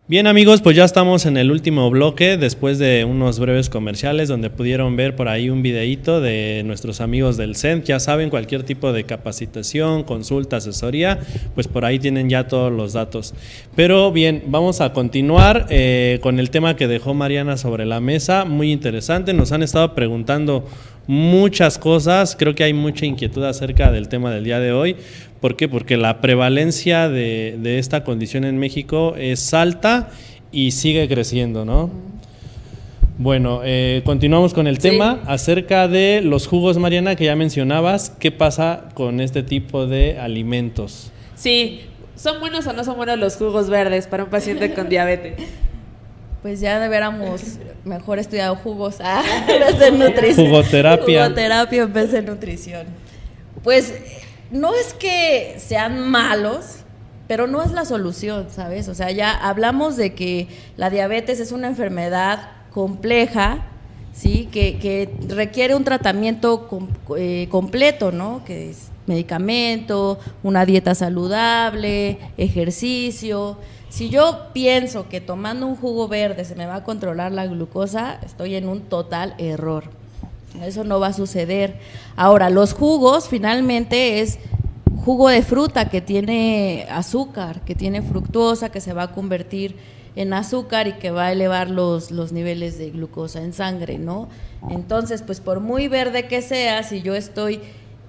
Bien amigos, pues ya estamos en el último bloque después de unos breves comerciales donde pudieron ver por ahí un videíto de nuestros amigos del CENT. Ya saben, cualquier tipo de capacitación, consulta, asesoría, pues por ahí tienen ya todos los datos. Pero bien, vamos a continuar con el tema que dejó Mariana sobre la mesa, muy interesante. Nos han estado preguntando muchas cosas, creo que hay mucha inquietud acerca del tema del día de hoy. ¿Por qué? Porque la prevalencia de esta condición en México es alta y sigue creciendo, ¿no? Bueno, continuamos con el tema acerca de los jugos, Mariana, que ya mencionabas. ¿Qué pasa con este tipo de alimentos? Sí, ¿son buenos o no son buenos los jugos verdes para un paciente con diabetes? Pues ya deberíamos mejor estudiar jugos en vez de nutrición. Jugoterapia. Jugoterapia en vez de nutrición. Pues no es que sean malos, pero no es la solución, ¿sabes? O sea, ya hablamos de que la diabetes es una enfermedad compleja, ¿sí? Que requiere un tratamiento completo, ¿no? Que es medicamento, una dieta saludable, ejercicio. Si yo pienso que tomando un jugo verde se me va a controlar la glucosa, estoy en un total error. Eso no va a suceder. Ahora, los jugos finalmente es jugo de fruta que tiene azúcar, que tiene fructosa, que se va a convertir en azúcar y que va a elevar los niveles de glucosa en sangre, ¿no? Entonces, pues por muy verde que sea, si yo estoy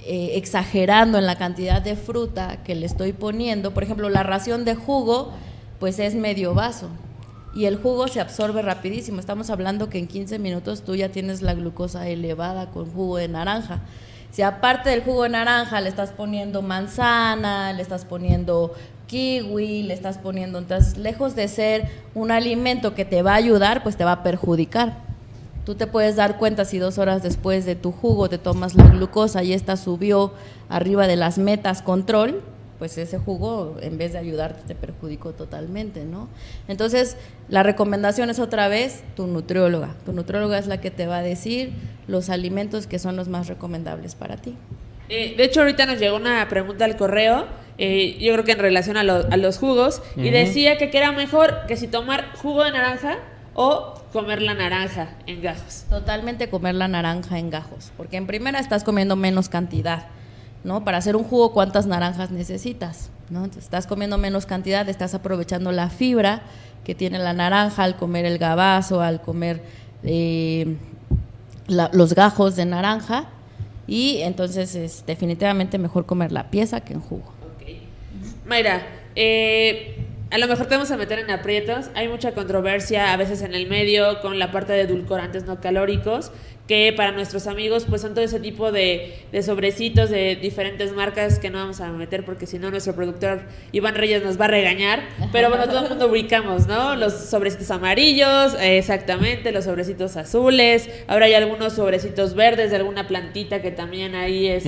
exagerando en la cantidad de fruta que le estoy poniendo, por ejemplo, la ración de jugo, pues es medio vaso. Y el jugo se absorbe rapidísimo. Estamos hablando que en 15 minutos tú ya tienes la glucosa elevada con jugo de naranja. Si aparte del jugo de naranja le estás poniendo manzana, le estás poniendo kiwi, le estás poniendo, entonces lejos de ser un alimento que te va a ayudar, pues te va a perjudicar. Tú te puedes dar cuenta si 2 horas después de tu jugo te tomas la glucosa y esta subió arriba de las metas control, pues ese jugo en vez de ayudarte te perjudicó totalmente, ¿no? Entonces la recomendación es otra vez tu nutrióloga. Tu nutrióloga es la que te va a decir los alimentos que son los más recomendables para ti. De hecho, ahorita nos llegó una pregunta al correo, yo creo que en relación a los jugos, y decía que era mejor que si tomar jugo de naranja o comer la naranja en gajos. Totalmente comer la naranja en gajos, porque en primera estás comiendo menos cantidad, ¿no? Para hacer un jugo, ¿cuántas naranjas necesitas? ¿No? Entonces, estás comiendo menos cantidad, estás aprovechando la fibra que tiene la naranja al comer el gabazo, al comer los gajos de naranja, y entonces es definitivamente mejor comer la pieza que en jugo. Okay. Mayra, a lo mejor te vamos a meter en aprietos. Hay mucha controversia a veces en el medio con la parte de edulcorantes no calóricos, que para nuestros amigos pues son todo ese tipo de sobrecitos de diferentes marcas que no vamos a meter porque si no nuestro productor Iván Reyes nos va a regañar, pero bueno, todo el mundo ubicamos, ¿no? Los sobrecitos amarillos, exactamente, los sobrecitos azules, ahora hay algunos sobrecitos verdes de alguna plantita que también hay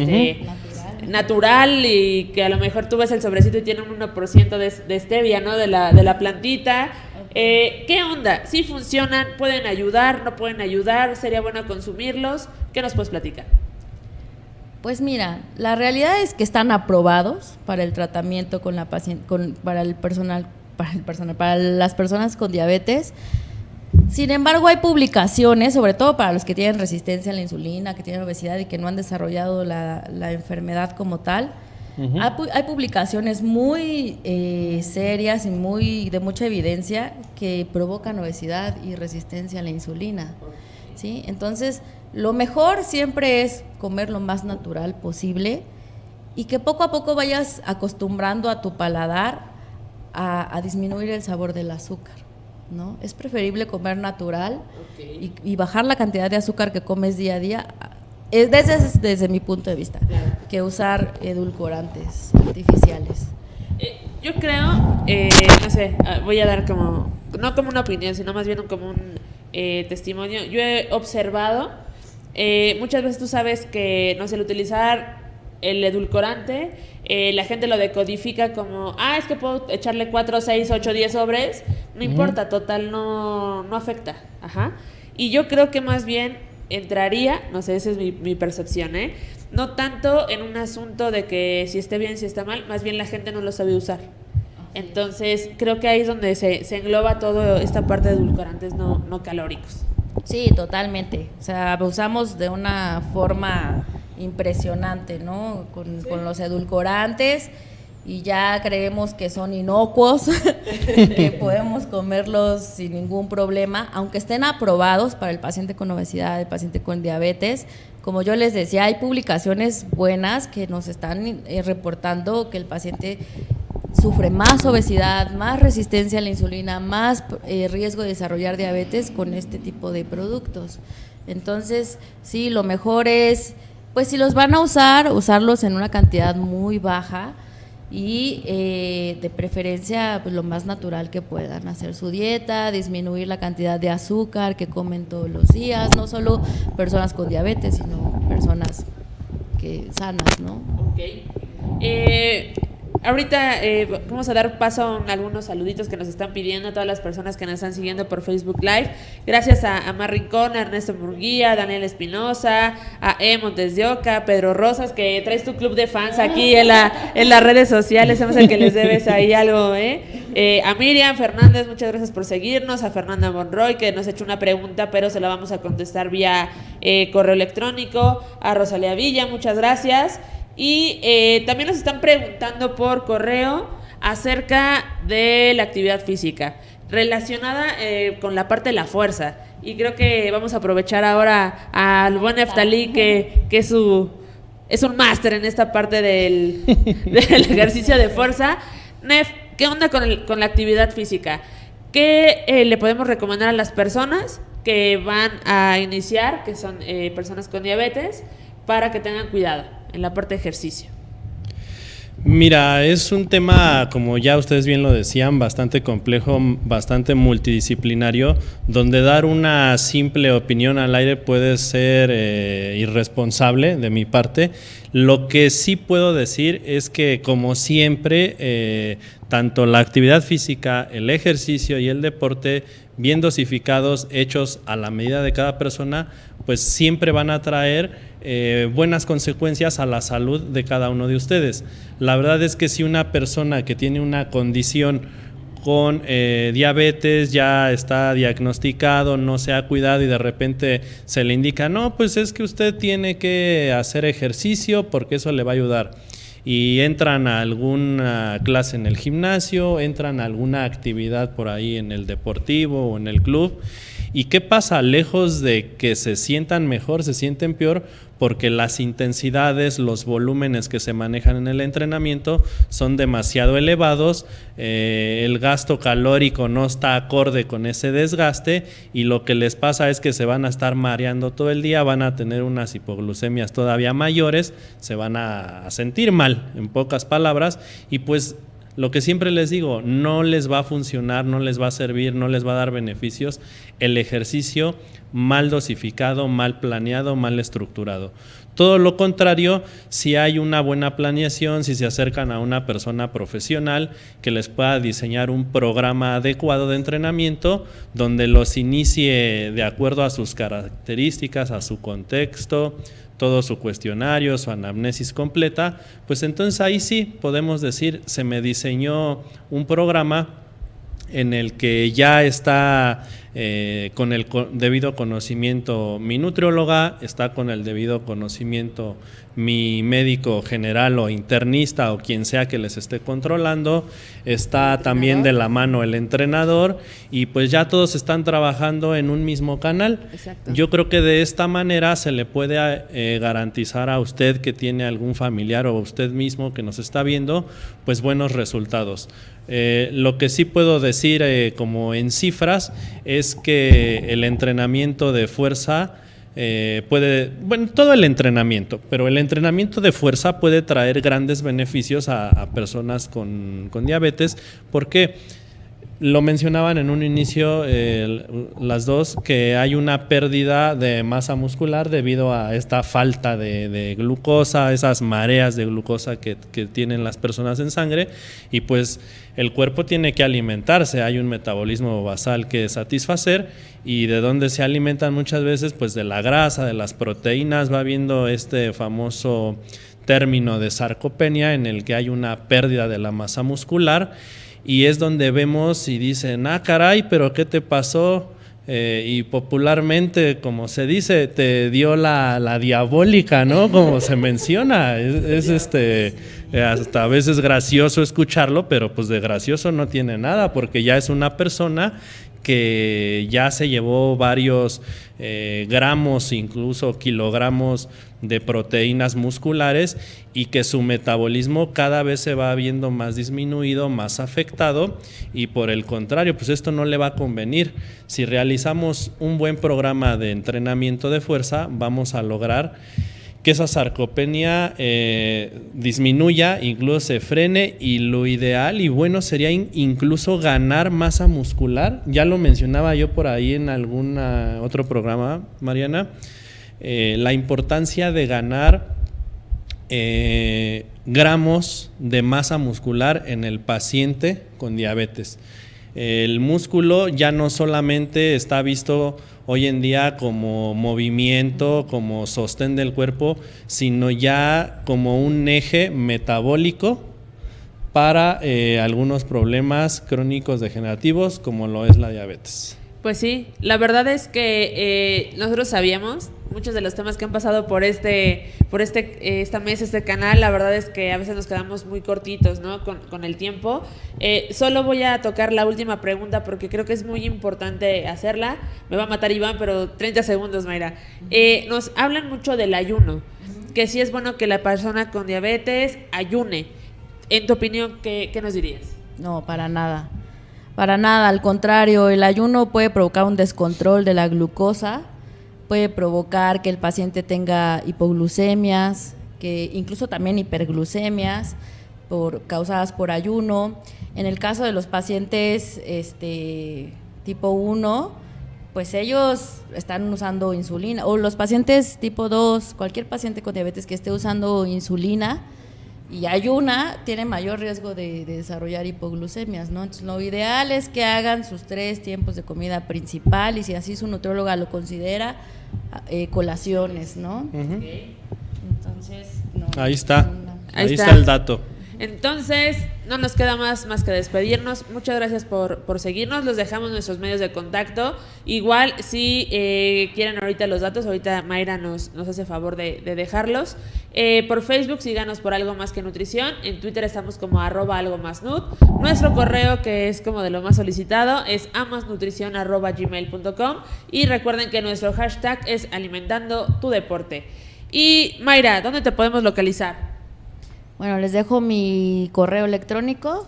natural, y que a lo mejor tú ves el sobrecito y tiene un 1% de stevia, ¿no? De la plantita. ¿Qué onda? ¿Sí funcionan? ¿Pueden ayudar? ¿No pueden ayudar? ¿Sería bueno consumirlos? ¿Qué nos puedes platicar? Pues mira, la realidad es que están aprobados para el tratamiento con la para las personas con diabetes. Sin embargo, hay publicaciones, sobre todo para los que tienen resistencia a la insulina, que tienen obesidad y que no han desarrollado la enfermedad como tal. Hay publicaciones muy serias y de mucha evidencia que provocan obesidad y resistencia a la insulina, ¿sí? Entonces, lo mejor siempre es comer lo más natural posible y que poco a poco vayas acostumbrando a tu paladar a disminuir el sabor del azúcar, ¿no? Es preferible comer natural y bajar la cantidad de azúcar que comes día a día. Desde mi punto de vista, que usar edulcorantes artificiales. Yo creo, no sé, voy a dar como, no como una opinión, sino más bien como un testimonio. Yo he observado, muchas veces tú sabes que, no sé, el utilizar el edulcorante, la gente lo decodifica como, es que puedo echarle 4, 6, 8, 10 sobres, no importa, total, no afecta. Ajá. Y yo creo que más bien entraría, no sé, esa es mi percepción, no tanto en un asunto de que si esté bien, si está mal, más bien la gente no lo sabe usar. Entonces, creo que ahí es donde se engloba toda esta parte de edulcorantes no calóricos. Sí, totalmente. O sea, usamos de una forma impresionante, ¿no? Con los edulcorantes, y ya creemos que son inocuos, que podemos comerlos sin ningún problema, aunque estén aprobados para el paciente con obesidad, el paciente con diabetes. Como yo les decía, hay publicaciones buenas que nos están reportando que el paciente sufre más obesidad, más resistencia a la insulina, más riesgo de desarrollar diabetes con este tipo de productos. Entonces, sí, lo mejor es, pues si los van a usar, usarlos en una cantidad muy baja, y de preferencia pues, lo más natural que puedan, hacer su dieta, disminuir la cantidad de azúcar que comen todos los días, no solo personas con diabetes, sino personas sanas, ¿no? Ahorita vamos a dar paso a algunos saluditos que nos están pidiendo a todas las personas que nos están siguiendo por Facebook Live. Gracias a Mar Rincón, a Ernesto Murguía, a Daniel Espinosa, a Montes de Oca, Pedro Rosas, que traes tu club de fans aquí en las redes sociales, sabemos el que les debes ahí algo, a Miriam Fernández, muchas gracias por seguirnos, a Fernanda Monroy, que nos ha hecho una pregunta, pero se la vamos a contestar vía correo electrónico, a Rosalía Villa, muchas gracias. Y también nos están preguntando por correo acerca de la actividad física relacionada con la parte de la fuerza. Y creo que vamos a aprovechar ahora al buen Neftalí, que es un máster en esta parte del ejercicio de fuerza. Nef, ¿qué onda con la actividad física? ¿Qué le podemos recomendar a las personas que van a iniciar, que son personas con diabetes, para que tengan cuidado en la parte de ejercicio? Mira, es un tema, como ya ustedes bien lo decían, bastante complejo, bastante multidisciplinario, donde dar una simple opinión al aire puede ser irresponsable de mi parte. Lo que sí puedo decir es que, como siempre, tanto la actividad física, el ejercicio y el deporte, bien dosificados, hechos a la medida de cada persona, pues siempre van a traer buenas consecuencias a la salud de cada uno de ustedes. La verdad es que si una persona que tiene una condición con diabetes ya está diagnosticado, no se ha cuidado y de repente se le indica, no, pues es que usted tiene que hacer ejercicio porque eso le va a ayudar. Y entran a alguna clase en el gimnasio, entran a alguna actividad por ahí en el deportivo o en el club. ¿Y qué pasa? Lejos de que se sientan mejor, se sienten peor porque las intensidades, los volúmenes que se manejan en el entrenamiento son demasiado elevados, el gasto calórico no está acorde con ese desgaste y lo que les pasa es que se van a estar mareando todo el día, van a tener unas hipoglucemias todavía mayores, se van a sentir mal, en pocas palabras, y pues lo que siempre les digo, no les va a funcionar, no les va a servir, no les va a dar beneficios el ejercicio mal dosificado, mal planeado, mal estructurado. Todo lo contrario, si hay una buena planeación, si se acercan a una persona profesional que les pueda diseñar un programa adecuado de entrenamiento donde los inicie de acuerdo a sus características, a su contexto, todo su cuestionario, su anamnesis completa, pues entonces ahí sí podemos decir, se me diseñó un programa en el que ya está con el debido conocimiento mi nutrióloga, está con el debido conocimiento mi médico general o internista o quien sea que les esté controlando, está también de la mano el entrenador y pues ya todos están trabajando en un mismo canal. Exacto. Yo creo que de esta manera se le puede garantizar a usted que tiene algún familiar o a usted mismo que nos está viendo, pues buenos resultados. Lo que sí puedo decir como en cifras es que el entrenamiento de fuerza todo el entrenamiento, pero el entrenamiento de fuerza puede traer grandes beneficios a personas con diabetes, porque lo mencionaban en un inicio las dos, que hay una pérdida de masa muscular debido a esta falta de glucosa, esas mareas de glucosa que tienen las personas en sangre, y pues el cuerpo tiene que alimentarse, hay un metabolismo basal que satisfacer, y de dónde se alimentan muchas veces, pues de la grasa, de las proteínas, va viendo este famoso término de sarcopenia en el que hay una pérdida de la masa muscular. Y es donde vemos y dicen, caray, pero ¿qué te pasó? Y popularmente, como se dice, te dio la diabólica, ¿no? Como se menciona, es hasta a veces gracioso escucharlo, pero pues de gracioso no tiene nada, porque ya es una persona que ya se llevó varios gramos, incluso kilogramos de proteínas musculares y que su metabolismo cada vez se va viendo más disminuido, más afectado, y por el contrario, pues esto no le va a convenir. Si realizamos un buen programa de entrenamiento de fuerza, vamos a lograr que esa sarcopenia disminuya, incluso se frene, y lo ideal y bueno sería incluso ganar masa muscular. Ya lo mencionaba yo por ahí en algún otro programa, Mariana, la importancia de ganar gramos de masa muscular en el paciente con diabetes. El músculo ya no solamente está visto hoy en día como movimiento, como sostén del cuerpo, sino ya como un eje metabólico para algunos problemas crónicos degenerativos como lo es la diabetes. Pues sí, la verdad es que nosotros sabíamos muchos de los temas que han pasado por esta mesa, este canal. La verdad es que a veces nos quedamos muy cortitos, ¿no? con el tiempo. Solo voy a tocar la última pregunta porque creo que es muy importante hacerla. Me va a matar Iván, pero 30 segundos, Mayra. Nos hablan mucho del ayuno, que sí es bueno que la persona con diabetes ayune. En tu opinión, ¿qué nos dirías? No, para nada. Para nada, al contrario, el ayuno puede provocar un descontrol de la glucosa, puede provocar que el paciente tenga hipoglucemias, que incluso también hiperglucemias causadas por ayuno. En el caso de los pacientes tipo 1, pues ellos están usando insulina, o los pacientes tipo 2, cualquier paciente con diabetes que esté usando insulina, y ayuna, tiene mayor riesgo de desarrollar hipoglucemias, ¿no? Entonces, lo ideal es que hagan sus 3 tiempos de comida principal y si así su nutrióloga lo considera, colaciones, ¿no? Entonces, no, ahí está, no. ahí está el dato. Entonces, no nos queda más que despedirnos. Muchas gracias por seguirnos. Los dejamos nuestros medios de contacto. Igual, si quieren ahorita los datos, ahorita Mayra nos hace favor de dejarlos. Por Facebook, síganos por Algo Más que Nutrición. En Twitter estamos como @algomasnut. Nuestro correo, que es como de lo más solicitado, es amasnutricion@gmail.com. Y recuerden que nuestro hashtag es alimentando tu deporte. Y Mayra, ¿dónde te podemos localizar? Bueno, les dejo mi correo electrónico,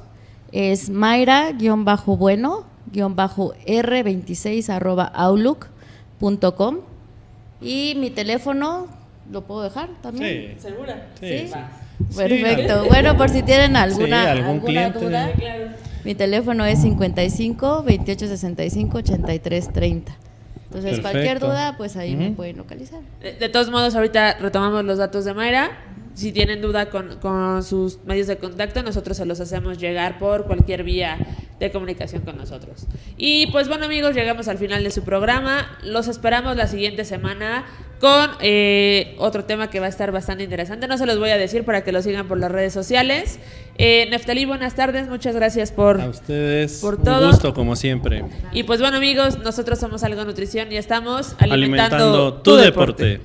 es mayra-r26@outlook.com y mi teléfono, ¿lo puedo dejar también? Sí. ¿Segura? ¿Sí? Sí. Perfecto. Bueno, por si tienen alguna cliente. duda, mi teléfono es 55 28 65 83 30. Entonces, Perfecto. cualquier duda, pues ahí me pueden localizar. De todos modos, ahorita retomamos los datos de Mayra. Si tienen duda con sus medios de contacto, nosotros se los hacemos llegar por cualquier vía de comunicación con nosotros. Y pues bueno, amigos, llegamos al final de su programa. Los esperamos la siguiente semana con otro tema que va a estar bastante interesante. No se los voy a decir para que lo sigan por las redes sociales. Neftalí, buenas tardes. Muchas gracias A ustedes, por un todo. gusto como siempre. Y pues bueno, amigos, nosotros somos Algo Nutrición y estamos alimentando Alimentando tu deporte.